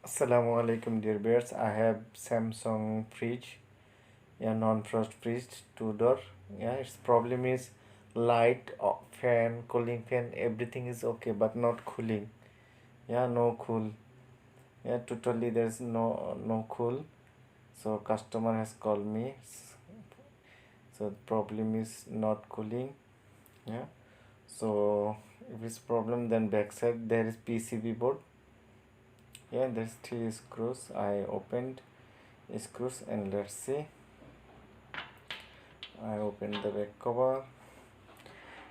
Assalamu alaikum dear bears. I have Samsung fridge, yeah, non-frost fridge, two door. Yeah, its problem is light, fan, cooling fan, everything is okay, but not cooling. Yeah, no cool. Yeah, totally there's no cool. So customer has called me. So problem is not cooling. Yeah. So if it's problem, then backside there is PCB board. Yeah, there's three screws. I opened screws and let's see. I opened the back cover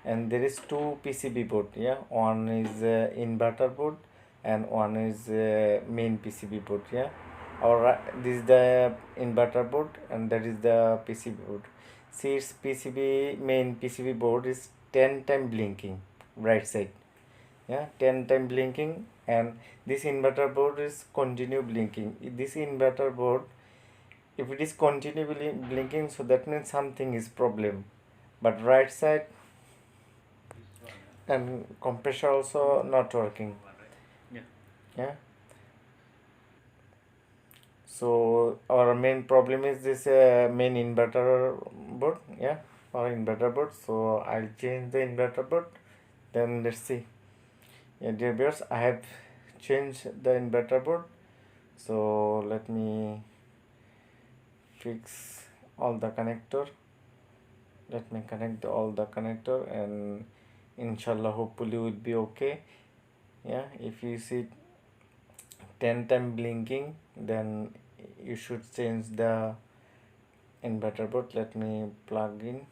and there is two PCB board. Yeah, one is inverter board and one is main PCB board. Yeah, this is the inverter board and that is the PCB board. See, its PCB main PCB board is 10 time blinking right side. Yeah, 10 time blinking, and this inverter board is continue blinking. This inverter board, if it is continually blinking, so that means something is problem. But right side and compressor also not working. Yeah, so our main problem is this main inverter board. Yeah, our inverter board. So I'll change the inverter board, then let's see. Yeah, dear viewers, I have changed the inverter board, so let me fix all the connector. Let me connect all the connector, and inshallah hopefully will be okay. Yeah, if you see 10 time blinking, then you should change the inverter board. Let me plug in,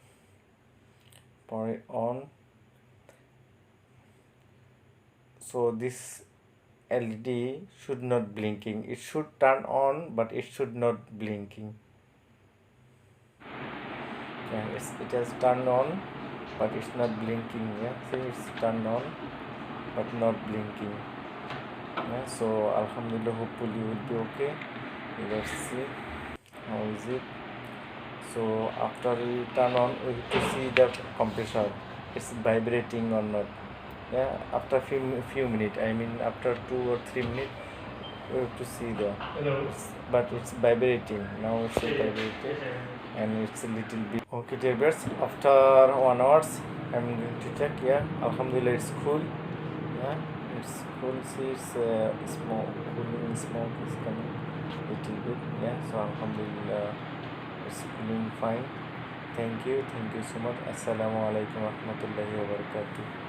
power it on. So this LED should not blinking. It should turn on, but it should not blinking. Yeah, it has turned on, but it's not blinking. Yeah, see, it's turned on but not blinking. Yeah, so alhamdulillah, hopefully will be okay. Let's see how is it. So after we turn on, we have to see the compressor, it's vibrating or not. Yeah, after few minutes, I mean after 2 or 3 minutes, we have to see but it's vibrating now. It's vibrating and it's a little bit okay, dear birds. After 1 hour I'm going to check. Yeah, alhamdulillah, it's cool. Yeah, it's cool. See, it's smoke, cooling smoke is coming little bit. Yeah, so alhamdulillah, it's cooling fine. Thank you so much. Assalamu alaikum warahmatullahi wabarakatuh.